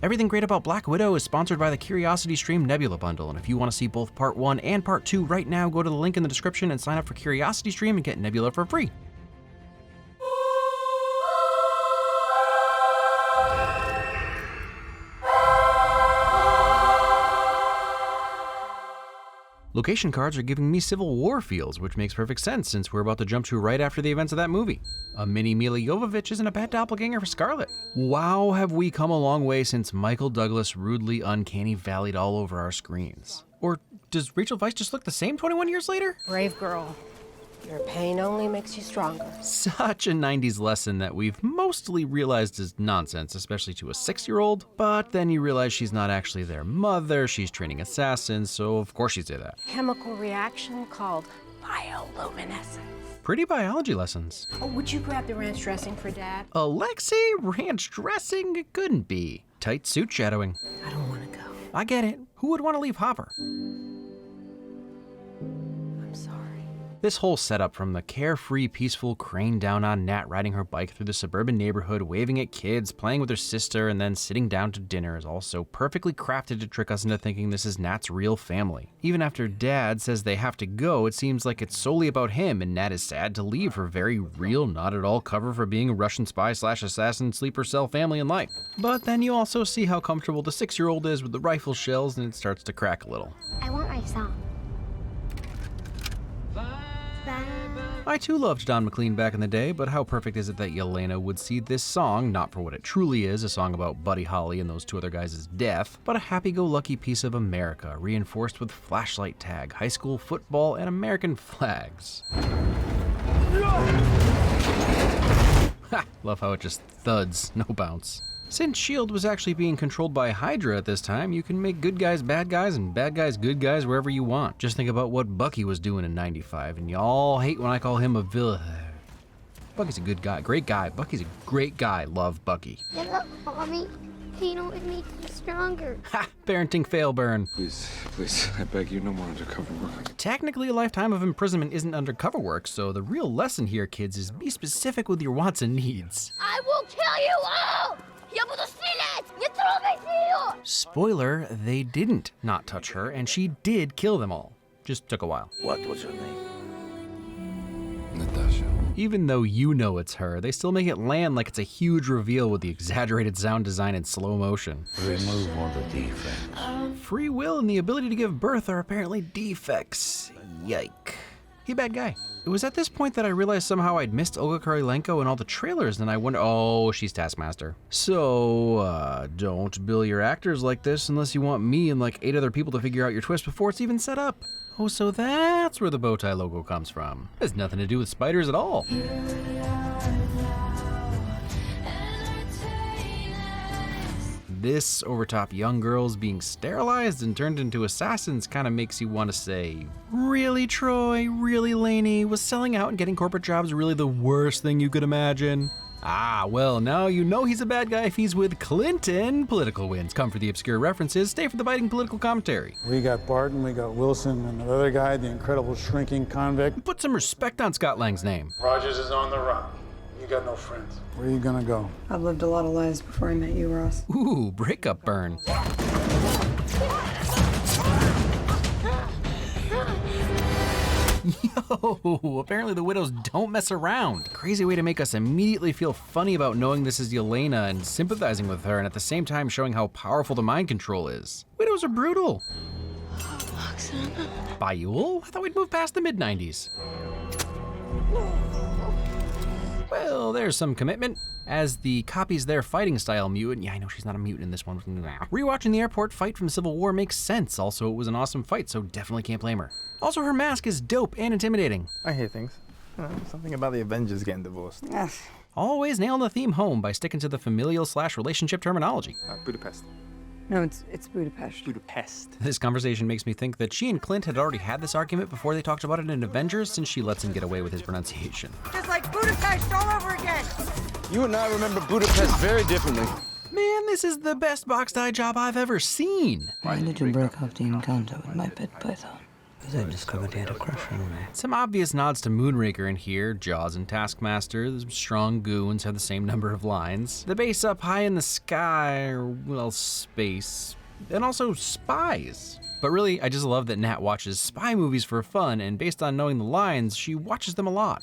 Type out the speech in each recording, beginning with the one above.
Everything Great About Black Widow is sponsored by the Curiosity Stream Nebula Bundle, and if you want to see both Part 1 and Part 2 right now, go to the link in the description and sign up for Curiosity Stream and get Nebula for free. Location cards are giving me Civil War feels, which makes perfect sense since we're about to jump to right after the events of that movie. A mini Mila Jovovich isn't a bad doppelganger for Scarlet. Wow, have we come a long way since Michael Douglas rudely uncanny valleyed all over our screens. Or does Rachel Weisz just look the same 21 years later? Brave girl. Your pain only makes you stronger. Such a 90s lesson that we've mostly realized is nonsense, especially to a 6-year-old. But then you realize she's not actually their mother, she's training assassins, so of course she'd say that. Chemical reaction called bioluminescence. Pretty biology lessons. Oh, would you grab the ranch dressing for Dad? Alexei, ranch dressing? It couldn't be. Tight suit shadowing. I don't want to go. I get it. Who would want to leave Hopper? I'm sorry. This whole setup from the carefree, peaceful Crane down on Nat riding her bike through the suburban neighborhood, waving at kids, playing with her sister, and then sitting down to dinner is also perfectly crafted to trick us into thinking this is Nat's real family. Even after Dad says they have to go, it seems like it's solely about him, and Nat is sad to leave her very real, not at all cover for being a Russian spy / assassin sleeper cell family in life. But then you also see how comfortable the 6-year-old is with the rifle shells, and it starts to crack a little. I want my song. I too loved Don McLean back in the day, but how perfect is it that Yelena would see this song, not for what it truly is, a song about Buddy Holly and those two other guys' death, but a happy-go-lucky piece of America, reinforced with flashlight tag, high school football, and American flags. Ha! Love how it just thuds, no bounce. Since S.H.I.E.L.D. was actually being controlled by Hydra at this time, you can make good guys bad guys and bad guys good guys wherever you want. Just think about what Bucky was doing in '95, and y'all hate when I call him a villain. Bucky's a good guy, great guy. Bucky's a great guy, love Bucky. I love Mommy. You know, it makes me stronger. Ha! Parenting fail burn. Please, I beg you, no more undercover work. Technically, a lifetime of imprisonment isn't undercover work, so the real lesson here, kids, is be specific with your wants and needs. I will kill you all! Я буду стрелять! Не трогайте ее! Spoiler, they didn't not touch her, and she did kill them all. Just took a while. What was her name? Natasha. Even though you know it's her, they still make it land like it's a huge reveal with the exaggerated sound design and slow motion. Remove all the defects. Free will and the ability to give birth are apparently defects. Yike. He a bad guy. It was at this point that I realized somehow I'd missed Olga Kurylenko in all the trailers, and I wonder, oh, she's Taskmaster. So, don't bill your actors like this unless you want me and like 8 other people to figure out your twist before it's even set up. Oh, so that's where the bow tie logo comes from. It has nothing to do with spiders at all. This overtop young girls being sterilized and turned into assassins kind of makes you want to say, really, Troy? Really, Lainey? Was selling out and getting corporate jobs really the worst thing you could imagine? Ah, well, now you know he's a bad guy if he's with Clinton. Political wins. Come for the obscure references, stay for the biting political commentary. We got Barton, we got Wilson, and the other guy, the incredible shrinking convict. Put some respect on Scott Lang's name. Rogers is on the run. You got no friends. Where are you gonna go? I've lived a lot of lives before I met you, Ross. Ooh, breakup burn. Yo, apparently the widows don't mess around. Crazy way to make us immediately feel funny about knowing this is Yelena and sympathizing with her, and at the same time showing how powerful the mind control is. Widows are brutal. Bayul? I thought we'd move past the mid-90s. Well, there's some commitment. As the copies their fighting style mutant, yeah, I know she's not a mutant in this one. Rewatching the airport fight from Civil War makes sense. Also, it was an awesome fight, so definitely can't blame her. Also, her mask is dope and intimidating. I hear things. Something about the Avengers getting divorced. Always nailing the theme home by sticking to the familial / relationship terminology. Budapest. No, it's Budapest. Budapest. This conversation makes me think that she and Clint had already had this argument before they talked about it in Avengers, since she lets him get away with his pronunciation. Just like Budapest all over again. You and I remember Budapest very differently. Man, this is the best box tie job I've ever seen. Why did you break off the encounter with my pet python? I discovered he had a crush on me. Some obvious nods to Moonraker in here. Jaws and Taskmaster, the strong goons have the same number of lines. The base up high in the sky, or, well, space. And also spies. But really, I just love that Nat watches spy movies for fun, and based on knowing the lines, she watches them a lot.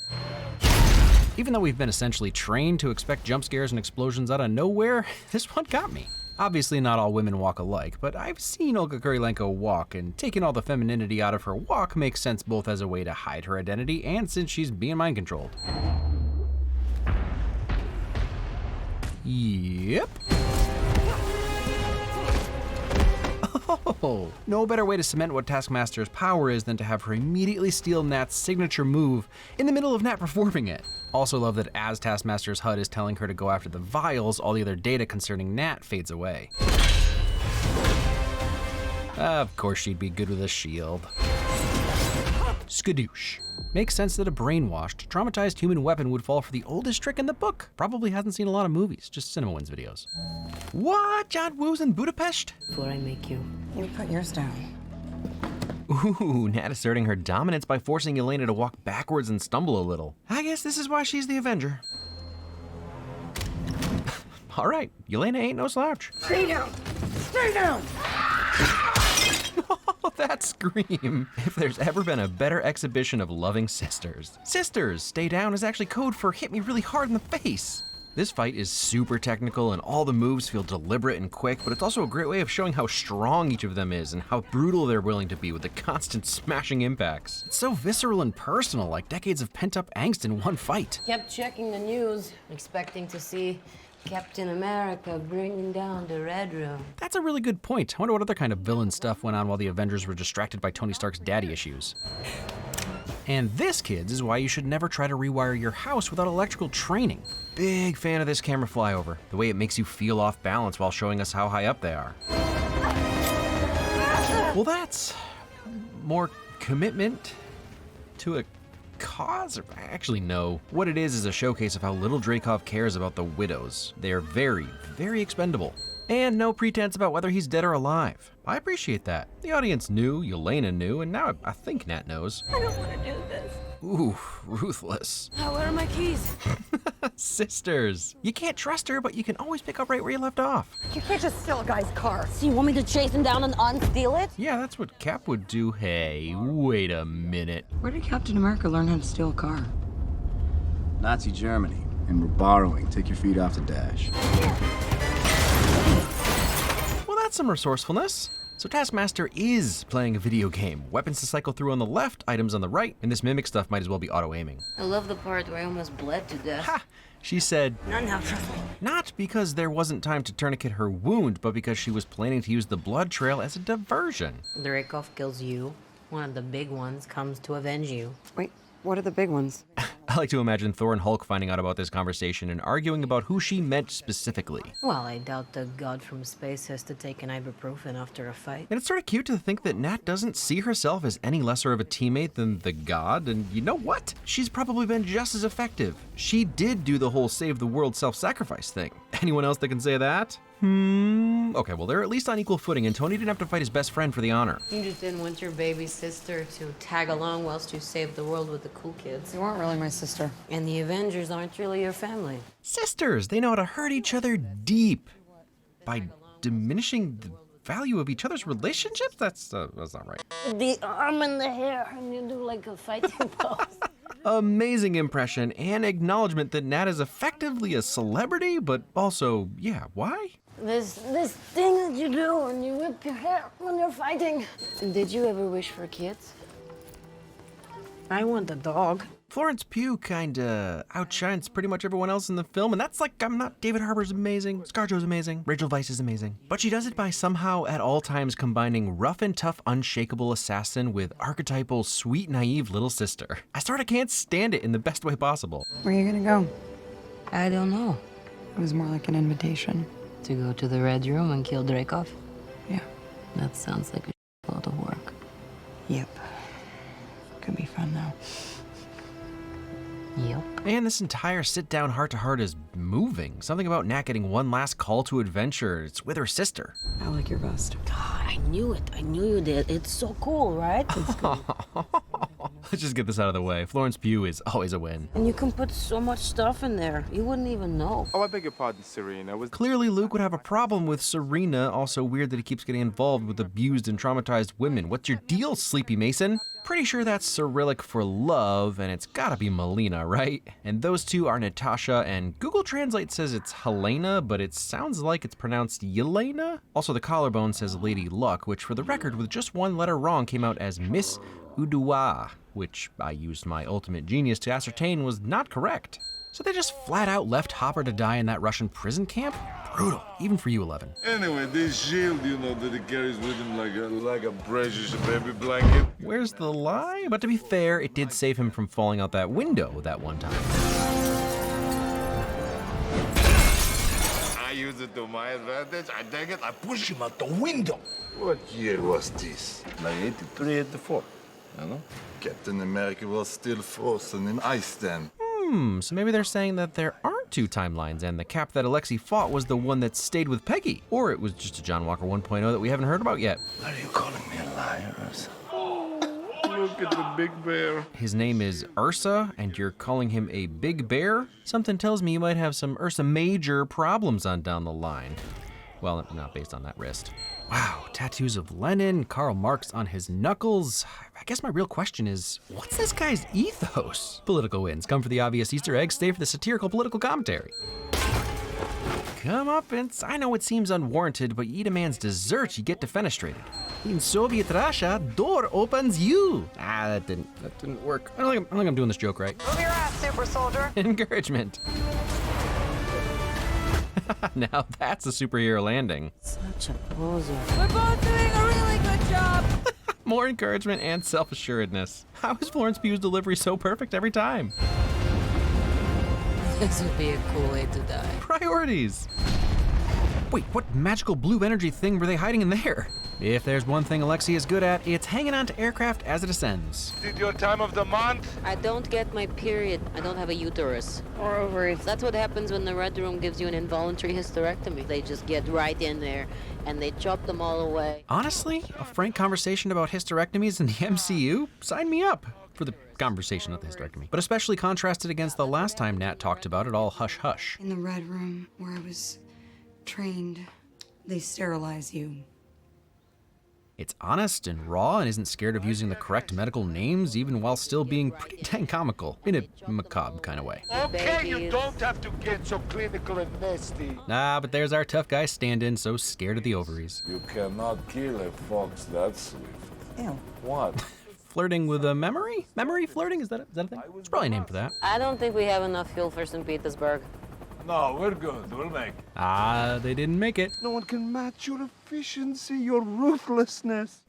Even though we've been essentially trained to expect jump scares and explosions out of nowhere, this one got me. Obviously not all women walk alike, but I've seen Olga Kurylenko walk, and taking all the femininity out of her walk makes sense both as a way to hide her identity and since she's being mind controlled. Yep. Oh, no better way to cement what Taskmaster's power is than to have her immediately steal Nat's signature move in the middle of Nat performing it. Also love that as Taskmaster's HUD is telling her to go after the vials, all the other data concerning Nat fades away. Of course she'd be good with a shield. Skadoosh. Makes sense that a brainwashed, traumatized human weapon would fall for the oldest trick in the book. Probably hasn't seen a lot of movies, just CinemaWins videos. What? John Woo's in Budapest? Before I make you. You put yours down. Ooh, Nat asserting her dominance by forcing Elena to walk backwards and stumble a little. I guess this is why she's the Avenger. All right, Elena ain't no slouch. Stay down! Stay down! Oh, that scream. If there's ever been a better exhibition of loving sisters. Sisters, stay down is actually code for hit me really hard in the face. This fight is super technical and all the moves feel deliberate and quick, but it's also a great way of showing how strong each of them is and how brutal they're willing to be with the constant smashing impacts. It's so visceral and personal, like decades of pent-up angst in one fight. Kept checking the news, expecting to see Captain America bringing down the Red Room. That's a really good point. I wonder what other kind of villain stuff went on while the Avengers were distracted by Tony Stark's daddy issues. And this, kids, is why you should never try to rewire your house without electrical training. Big fan of this camera flyover, the way it makes you feel off balance while showing us how high up they are. Well, that's more commitment to a cause? Actually, no. What it is a showcase of how little Dreykov cares about the widows. They're very, very expendable. And no pretense about whether he's dead or alive. I appreciate that. The audience knew, Yelena knew, and now I think Nat knows. I don't want to do this. Ooh, ruthless. Where are my keys? Sisters. You can't trust her, but you can always pick up right where you left off. You can't just steal a guy's car. So you want me to chase him down and unsteal it? Yeah, that's what Cap would do. Hey, wait a minute. Where did Captain America learn how to steal a car? Nazi Germany, and we're borrowing. Take your feet off the dash. Well, that's some resourcefulness. So Taskmaster is playing a video game. Weapons to cycle through on the left, items on the right, and this mimic stuff might as well be auto-aiming. I love the part where I almost bled to death. Ha! She said, Not now, trust me. not because there wasn't time to tourniquet her wound, but because she was planning to use the blood trail as a diversion. Dreykov kills you. One of the big ones comes to avenge you. Wait, what are the big ones? I like to imagine Thor and Hulk finding out about this conversation and arguing about who she meant specifically. Well, I doubt the god from space has to take an ibuprofen after a fight. And it's sort of cute to think that Nat doesn't see herself as any lesser of a teammate than the god, and you know what? She's probably been just as effective. She did do the whole save the world self-sacrifice thing. Anyone else that can say that? Okay, well, they're at least on equal footing, and Tony didn't have to fight his best friend for the honor. You just didn't want your baby sister to tag along whilst you saved the world with the cool kids. You weren't really my sister. And the Avengers aren't really your family. Sisters, they know how to hurt each other deep by diminishing the value of each other's relationships? That's not right. The arm and the hair, and you do like a fighting pose. Amazing impression and acknowledgement that Nat is effectively a celebrity, but also, yeah, why? This thing that you do when you whip your hair when you're fighting. Did you ever wish for kids? I want a dog. Florence Pugh kinda outshines pretty much everyone else in the film, and that's like, I'm not, David Harbour's amazing, ScarJo's amazing, Rachel Weisz is amazing. But she does it by somehow at all times combining rough and tough unshakable assassin with archetypal sweet naive little sister. I sorta can't stand it in the best way possible. Where are you gonna go? I don't know. It was more like an invitation. To go to the Red Room and kill Dreykov? Yeah. That sounds like a lot of work. Yep. Could be fun though. Yep. And this entire sit-down heart-to-heart is moving. Something about Nat getting one last call to adventure. It's with her sister. I like your vest. I knew it. I knew you did. It's so cool, right? Let's just get this out of the way. Florence Pugh is always a win. And you can put so much stuff in there. You wouldn't even know. Oh, I beg your pardon, Serena. Clearly, Luke would have a problem with Serena. Also weird that he keeps getting involved with abused and traumatized women. What's your deal, Sleepy Mason? Pretty sure that's Cyrillic for love, and it's gotta be Melina, right? And those two are Natasha, and Google Translate says it's Helena, but it sounds like it's pronounced Yelena. Also, the collarbone says Lady Luck, which for the record, with just one letter wrong, came out as Miss Udua, which I used my ultimate genius to ascertain was not correct. So they just flat out left Hopper to die in that Russian prison camp? Brutal, even for you, Eleven. Anyway, this shield, that he carries with him like a precious baby blanket. Where's the lie? But to be fair, it did save him from falling out that window that one time. I use it to my advantage. I take it, I push him out the window. What year was this? Like 83, 84. Captain America was still frozen in ice then. So maybe they're saying that there aren't two timelines and the Cap that Alexei fought was the one that stayed with Peggy. Or it was just a John Walker 1.0 that we haven't heard about yet. Are you calling me a liar, Ursa? Look at the big bear. His name is Ursa, and you're calling him a big bear? Something tells me you might have some Ursa Major problems on down the line. Well, not based on that wrist. Wow, tattoos of Lenin, Karl Marx on his knuckles. I guess my real question is, what's this guy's ethos? Political wins. Come for the obvious Easter eggs, stay for the satirical political commentary. Come up, Vince. I know it seems unwarranted, but you eat a man's dessert, you get defenestrated. In Soviet Russia, door opens you. That didn't work. I don't think I'm doing this joke right. Move your ass, super soldier. Encouragement. Now that's a superhero landing. Such a poser. We're both doing a really good job. More encouragement and self-assuredness. How is Florence Pugh's delivery so perfect every time? This would be a cool way to die. Priorities. Wait, what magical blue energy thing were they hiding in there? If there's one thing Alexei is good at, it's hanging on to aircraft as it ascends. Did your time of the month? I don't get my period. I don't have a uterus. Or ovaries. That's what happens when the Red Room gives you an involuntary hysterectomy. They just get right in there and they chop them all away. Honestly, a frank conversation about hysterectomies in the MCU? Sign me up. For the conversation, not the hysterectomy. But especially contrasted against the last time Nat talked about it, all hush-hush. In the Red Room, where I was trained, they sterilize you. It's honest and raw and isn't scared of using the correct medical names, even while still being pretty dang comical, in a macabre kind of way. Okay, you don't have to get so clinical and nasty. Nah, but there's our tough guy stand-in, so scared of the ovaries. You cannot kill a fox that swift. Ew. What? Flirting with a memory? Memory flirting? Is that a thing? It's probably a name for that. I don't think we have enough fuel for St. Petersburg. No, we're good. We'll make it. Ah, they didn't make it. No one can match your efficiency, your ruthlessness.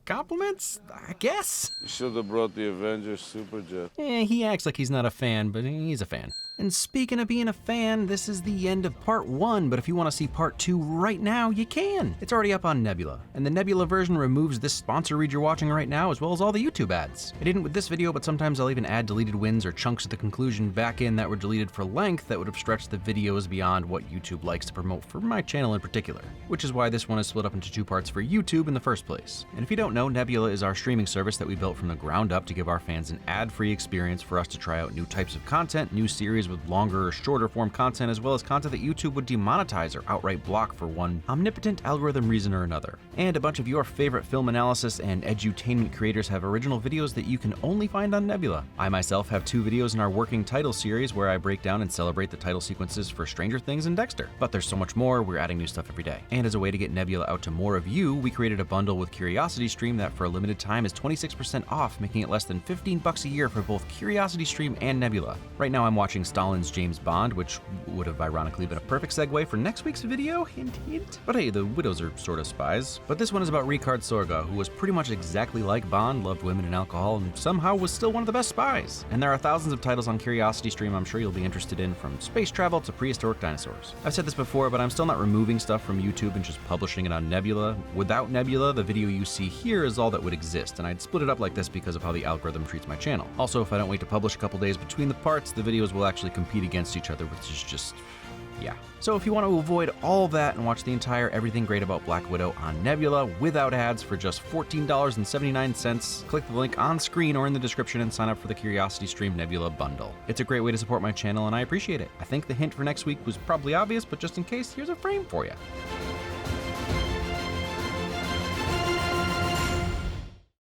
Compliments? I guess. You should have brought the Avengers Superjet. He acts like he's not a fan, but he's a fan. And speaking of being a fan, this is the end of part 1, but if you want to see part 2 right now, you can. It's already up on Nebula, and the Nebula version removes this sponsor read you're watching right now, as well as all the YouTube ads. I didn't with this video, but sometimes I'll even add deleted wins or chunks of the conclusion back in that were deleted for length that would have stretched the videos beyond what YouTube likes to promote for my channel in particular, which is why this one is split up into 2 parts for YouTube in the first place. And if you don't know, Nebula is our streaming service that we built from the ground up to give our fans an ad-free experience for us to try out new types of content, new series with longer or shorter form content, as well as content that YouTube would demonetize or outright block for one omnipotent algorithm reason or another. And a bunch of your favorite film analysis and edutainment creators have original videos that you can only find on Nebula. I myself have 2 videos in our working title series where I break down and celebrate the title sequences for Stranger Things and Dexter. But there's so much more, we're adding new stuff every day. And as a way to get Nebula out to more of you, we created a bundle with CuriosityStream that for a limited time is 26% off, making it less than $15 a year for both CuriosityStream and Nebula. Right now I'm watching Star Stalin's James Bond, which would have ironically been a perfect segue for next week's video, hint hint. But hey, the widows are sort of spies. But this one is about Ricard Sorga, who was pretty much exactly like Bond, loved women and alcohol, and somehow was still one of the best spies. And there are thousands of titles on CuriosityStream I'm sure you'll be interested in, from space travel to prehistoric dinosaurs. I've said this before, but I'm still not removing stuff from YouTube and just publishing it on Nebula. Without Nebula, the video you see here is all that would exist, and I'd split it up like this because of how the algorithm treats my channel. Also, if I don't wait to publish a couple days between the parts, the videos will actually compete against each other, which is just, yeah. So if you want to avoid all that and watch the entire Everything Great About Black Widow on Nebula without ads for just $14.79, click the link on screen or in the description and sign up for the CuriosityStream Nebula bundle. It's a great way to support my channel and I appreciate it. I think the hint for next week was probably obvious, but just in case, here's a frame for you.